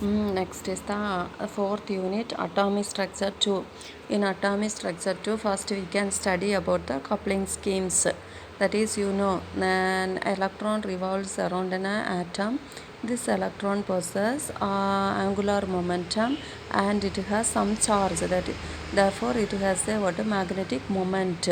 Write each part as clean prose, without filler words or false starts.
Next is the fourth unit, atomic structure 2. In atomic structure 2, first we can study about the coupling schemes. That is, an electron revolves around an atom. This electron possesses angular momentum and it has some charge. Therefore, it has a magnetic moment.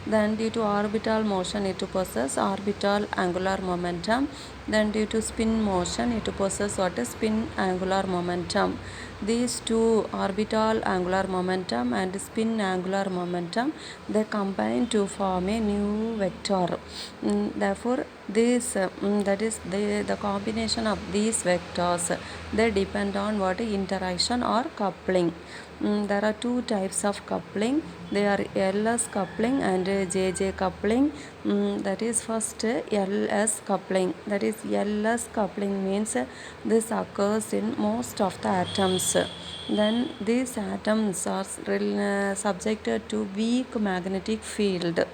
Then due to orbital motion it possesses orbital angular momentum. Then due to spin motion it possesses spin angular momentum. These two, orbital angular momentum and spin angular momentum, they combine to form a new vector. Therefore that is the combination of these vectors, they depend on interaction or coupling. There are two types of coupling. They are LS coupling and JJ coupling. That is first LS coupling. That is LS coupling means this occurs in most of the atoms. Then these atoms are subjected to weak magnetic field.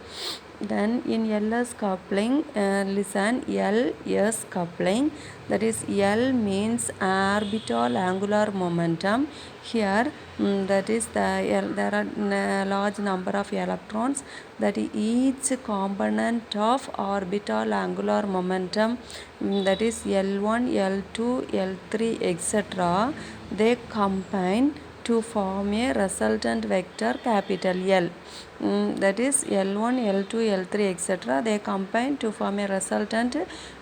Then in LS coupling, listen, LS coupling, that is L means orbital angular momentum. Here that is there are a large number of electrons, that each component of orbital angular momentum, that is L1, L2, L3, etc., they combine to form a resultant vector capital L. That is L1, L2, L3, etc., they combine to form a resultant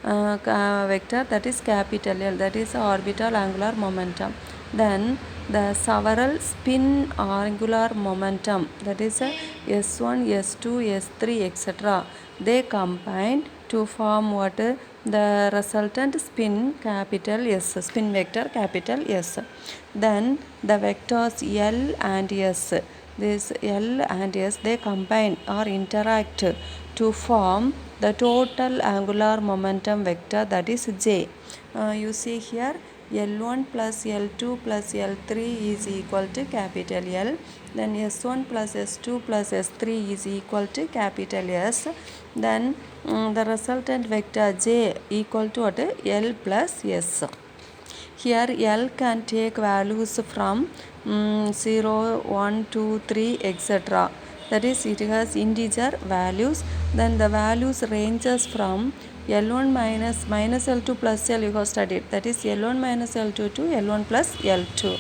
vector, that is capital L, that is orbital angular momentum. Then the several spin angular momentum, that is S1, S2, S3, etc., they combine to form the resultant spin capital S, spin vector capital S. Then the vectors L and S, this L and S, they combine or interact to form the total angular momentum vector, that is J. You see here, L1 plus L2 plus L3 is equal to capital L. Then S1 plus S2 plus S3 is equal to capital S. Then the resultant vector J equal to L plus S. Here L can take values from 0, 1, 2, 3, etc. That is, it has integer values. Then the values ranges from L1 minus L2 plus L, you have studied. That is L1 minus L2 to L1 plus L2.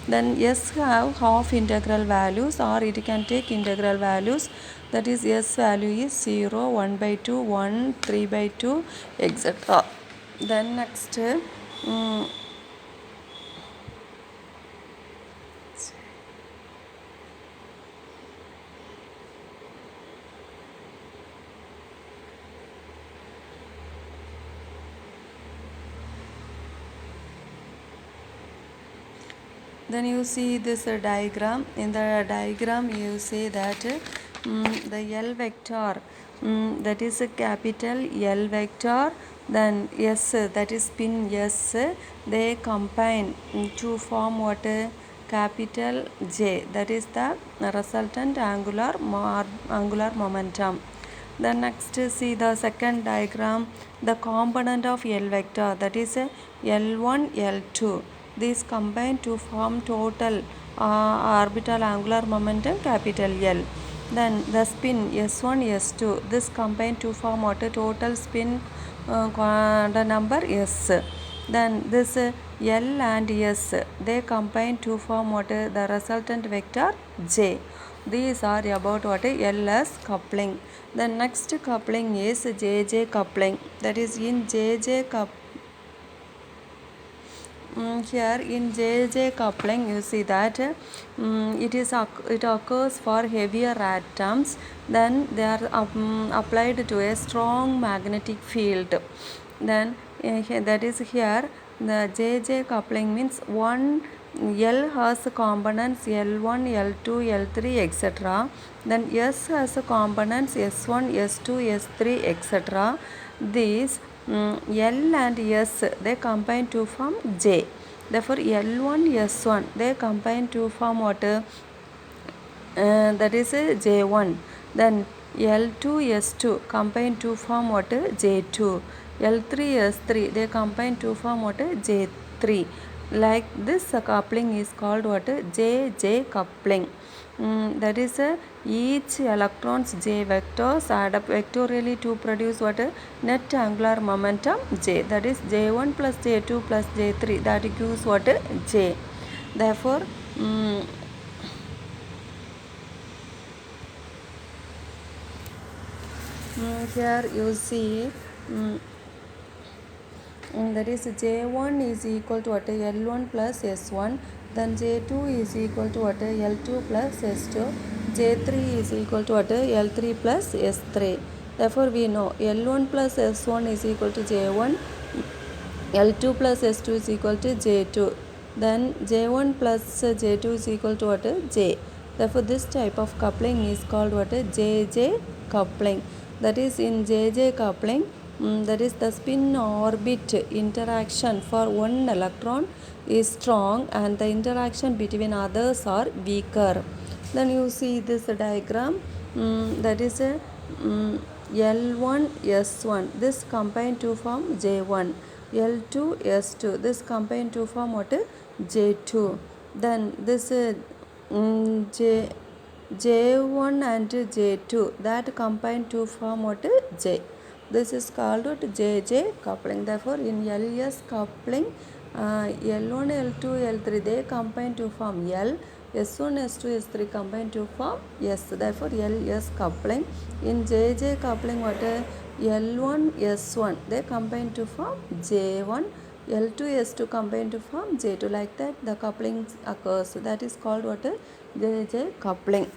Then S have half integral values, or it can take integral values. That is S value is 0, 1 by 2, 1, 3 by 2, etc. Then next then you see this diagram. In the diagram you say that the L vector, that is a capital L vector, then S, that is spin S, they combine to form capital J, that is the resultant angular momentum. Then next see the second diagram, the component of L vector, that is L1, L2. These combine to form total orbital angular momentum capital L. Then the spin S1, S2, this combine to form total spin the number S. Then this L and S, they combine to form the resultant vector J. These are about LS coupling. The next coupling is JJ coupling. That is in JJ coupling. Here in JJ coupling you see that it occurs for heavier atoms. Then they are applied to a strong magnetic field. Then that is here the JJ coupling means one L has components L1, L2, L3, etc. Then S has components S1, S2, S3, etc. These L and S, they combine to form J. Therefore L1, S1, they combine to form that is J1. Then L2, S2 combine to form J2. L3, S3, they combine to form J3. Like this coupling is called what? J coupling. That is each electrons J vectors add up vectorially to produce what? Net angular momentum J. That is J1 plus J2 plus J3. That gives what? J. Therefore, here you see that is J1 is equal to what? L1 plus S1. Then J2 is equal to what? L2 plus S2. J3 is equal to what? L3 plus S3. Therefore, we know L1 plus S1 is equal to J1. L2 plus S2 is equal to J2. Then J1 plus J2 is equal to what? J. Therefore, this type of coupling is called what? JJ coupling. That is in JJ coupling, that is the spin orbit interaction for one electron is strong and the interaction between others are weaker. Then you see this diagram, that is a L1 S1, this combined to form J1. L2 S2, this combined to form what? J2. Then this J1 and J2, that combine to form what? J. This is called what? JJ coupling. Therefore, in LS coupling, L1, L2, L3, they combine to form L. S1, S2, S3 combine to form S. Therefore, LS coupling. In JJ coupling, what? L1, S1, they combine to form J1. L2, S2 combine to form J2. Like that, the coupling occurs. That is called what? JJ coupling.